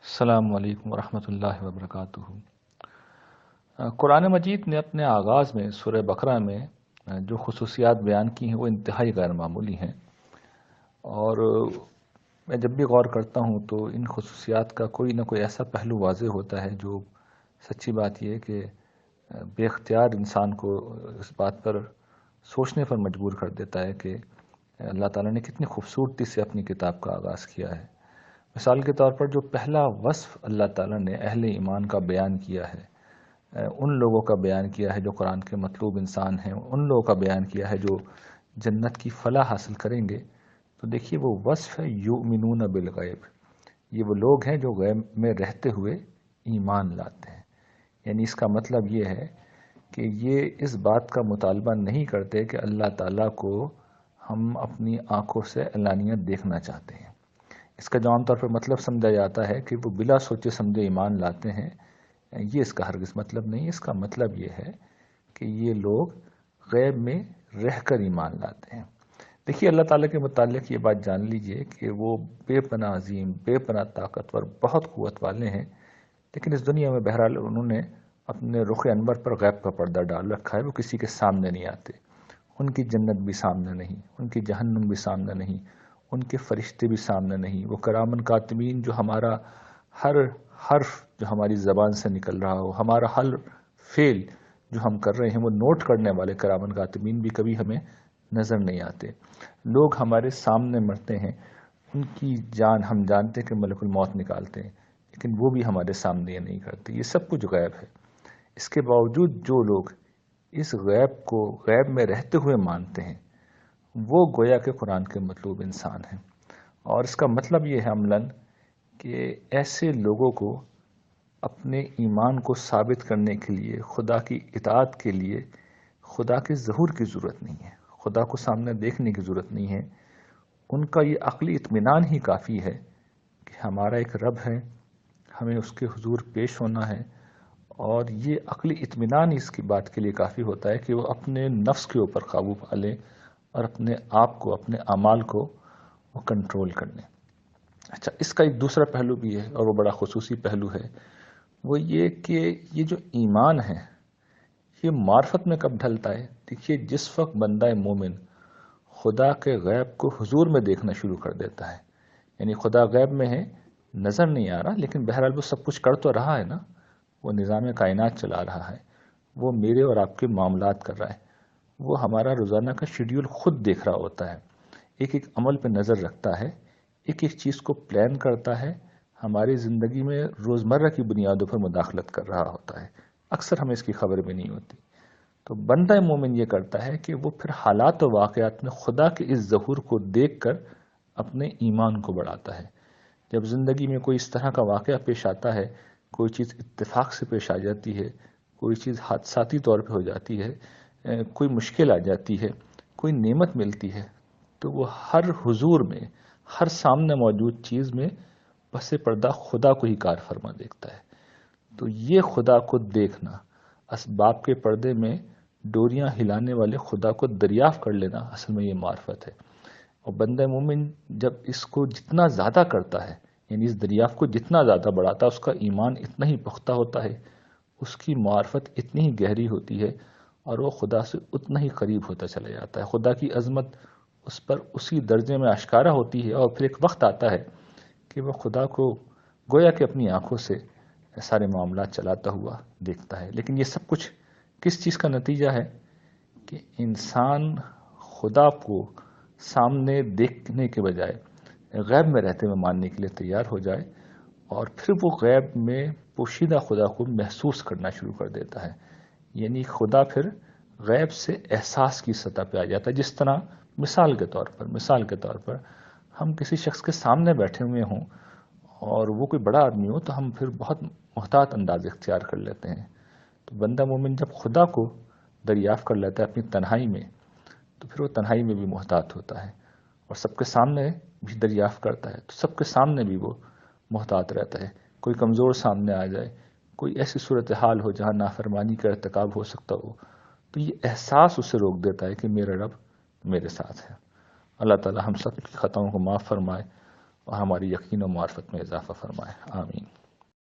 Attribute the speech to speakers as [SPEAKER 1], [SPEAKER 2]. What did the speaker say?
[SPEAKER 1] السلام علیکم ورحمۃ اللہ وبرکاتہ۔ قرآن مجید نے اپنے آغاز میں سورہ بقرہ میں جو خصوصیات بیان کی ہیں وہ انتہائی غیر معمولی ہیں، اور میں جب بھی غور کرتا ہوں تو ان خصوصیات کا کوئی نہ کوئی ایسا پہلو واضح ہوتا ہے جو سچی بات یہ ہے کہ بے اختیار انسان کو اس بات پر سوچنے پر مجبور کر دیتا ہے کہ اللہ تعالیٰ نے کتنی خوبصورتی سے اپنی کتاب کا آغاز کیا ہے۔ مثال کے طور پر جو پہلا وصف اللہ تعالیٰ نے اہل ایمان کا بیان کیا ہے، ان لوگوں کا بیان کیا ہے جو قرآن کے مطلوب انسان ہیں، ان لوگوں کا بیان کیا ہے جو جنت کی فلاح حاصل کریں گے، تو دیکھیے وہ وصف ہے یؤمنون بالغیب۔ یہ وہ لوگ ہیں جو غیب میں رہتے ہوئے ایمان لاتے ہیں، یعنی اس کا مطلب یہ ہے کہ یہ اس بات کا مطالبہ نہیں کرتے کہ اللہ تعالیٰ کو ہم اپنی آنکھوں سے علانیہ دیکھنا چاہتے ہیں۔ اس کا جو عام طور پر مطلب سمجھا جاتا ہے کہ وہ بلا سوچے سمجھے ایمان لاتے ہیں، یہ اس کا ہرگز مطلب نہیں۔ اس کا مطلب یہ ہے کہ یہ لوگ غیب میں رہ کر ایمان لاتے ہیں۔ دیکھیے اللہ تعالیٰ کے متعلق یہ بات جان لیجئے کہ وہ بے پناہ عظیم، بے پناہ طاقتور، بہت قوت والے ہیں، لیکن اس دنیا میں بہرحال انہوں نے اپنے رخ انور پر غیب کا پردہ ڈال رکھا ہے، وہ کسی کے سامنے نہیں آتے۔ ان کی جنت بھی سامنے نہیں، ان کی جہنم بھی سامنے نہیں، ان کے فرشتے بھی سامنے نہیں۔ وہ کرامن کاتبین جو ہمارا ہر حرف جو ہماری زبان سے نکل رہا ہو، ہمارا ہر فعل جو ہم کر رہے ہیں، وہ نوٹ کرنے والے کرامن کاتبین بھی کبھی ہمیں نظر نہیں آتے۔ لوگ ہمارے سامنے مرتے ہیں، ان کی جان ہم جانتے کہ ملک الموت نکالتے ہیں، لیکن وہ بھی ہمارے سامنے یہ نہیں کرتے۔ یہ سب کچھ غیب ہے۔ اس کے باوجود جو لوگ اس غیب کو غیب میں رہتے ہوئے مانتے ہیں، وہ گویا کہ قرآن کے مطلوب انسان ہیں۔ اور اس کا مطلب یہ ہے عملاً کہ ایسے لوگوں کو اپنے ایمان کو ثابت کرنے کے لیے، خدا کی اطاعت کے لیے خدا کے ظہور کی ضرورت نہیں ہے، خدا کو سامنے دیکھنے کی ضرورت نہیں ہے۔ ان کا یہ عقلی اطمینان ہی کافی ہے کہ ہمارا ایک رب ہے، ہمیں اس کے حضور پیش ہونا ہے، اور یہ عقلی اطمینان اس کی بات کے لیے کافی ہوتا ہے کہ وہ اپنے نفس کے اوپر قابو پا لیں اور اپنے آپ کو، اپنے اعمال کو وہ کنٹرول کر لیں۔ اچھا، اس کا ایک دوسرا پہلو بھی ہے، اور وہ بڑا خصوصی پہلو ہے، وہ یہ کہ یہ جو ایمان ہے یہ معرفت میں کب ڈھلتا ہے؟ دیکھیے جس وقت بندہ مومن خدا کے غیب کو حضور میں دیکھنا شروع کر دیتا ہے، یعنی خدا غیب میں ہے، نظر نہیں آ رہا، لیکن بہرحال وہ سب کچھ کر تو رہا ہے نا، وہ نظام کائنات چلا رہا ہے، وہ میرے اور آپ کے معاملات کر رہا ہے، وہ ہمارا روزانہ کا شیڈیول خود دیکھ رہا ہوتا ہے، ایک ایک عمل پہ نظر رکھتا ہے، ایک ایک چیز کو پلان کرتا ہے، ہماری زندگی میں روزمرہ کی بنیادوں پر مداخلت کر رہا ہوتا ہے۔ اکثر ہمیں اس کی خبر بھی نہیں ہوتی۔ تو بندہ مومن یہ کرتا ہے کہ وہ پھر حالات و واقعات میں خدا کے اس ظہور کو دیکھ کر اپنے ایمان کو بڑھاتا ہے۔ جب زندگی میں کوئی اس طرح کا واقعہ پیش آتا ہے، کوئی چیز اتفاق سے پیش آ جاتی ہے، کوئی چیز حادثاتی طور پہ ہو جاتی ہے، کوئی مشکل آ جاتی ہے، کوئی نعمت ملتی ہے، تو وہ ہر حضور میں، ہر سامنے موجود چیز میں پس پردہ خدا کو ہی کار فرما دیکھتا ہے۔ تو یہ خدا کو دیکھنا، اسباب کے پردے میں ڈوریاں ہلانے والے خدا کو دریافت کر لینا، اصل میں یہ معرفت ہے۔ اور بندہ مومن جب اس کو جتنا زیادہ کرتا ہے، یعنی اس دریافت کو جتنا زیادہ بڑھاتا ہے، اس کا ایمان اتنا ہی پختہ ہوتا ہے، اس کی معرفت اتنی ہی گہری ہوتی ہے، اور وہ خدا سے اتنا ہی قریب ہوتا چلا جاتا ہے۔ خدا کی عظمت اس پر اسی درجے میں آشکارا ہوتی ہے، اور پھر ایک وقت آتا ہے کہ وہ خدا کو گویا کہ اپنی آنکھوں سے سارے معاملات چلاتا ہوا دیکھتا ہے۔ لیکن یہ سب کچھ کس چیز کا نتیجہ ہے؟ کہ انسان خدا کو سامنے دیکھنے کے بجائے غیب میں رہتے ہوئے ماننے کے لیے تیار ہو جائے، اور پھر وہ غیب میں پوشیدہ خدا کو محسوس کرنا شروع کر دیتا ہے۔ یعنی خدا پھر غیب سے احساس کی سطح پہ آ جاتا ہے۔ جس طرح مثال کے طور پر ہم کسی شخص کے سامنے بیٹھے ہوئے ہوں اور وہ کوئی بڑا آدمی ہو، تو ہم پھر بہت محتاط انداز اختیار کر لیتے ہیں۔ تو بندہ مومن جب خدا کو دریافت کر لیتا ہے اپنی تنہائی میں، تو پھر وہ تنہائی میں بھی محتاط ہوتا ہے، اور سب کے سامنے بھی دریافت کرتا ہے تو سب کے سامنے بھی وہ محتاط رہتا ہے۔ کوئی کمزور سامنے آ جائے، کوئی ایسی صورتحال ہو جہاں نافرمانی کا ارتکاب ہو سکتا ہو، تو یہ احساس اسے روک دیتا ہے کہ میرا رب میرے ساتھ ہے۔ اللہ تعالی ہم سب کی خطاؤں کو معاف فرمائے اور ہماری یقین و معرفت میں اضافہ فرمائے، آمین۔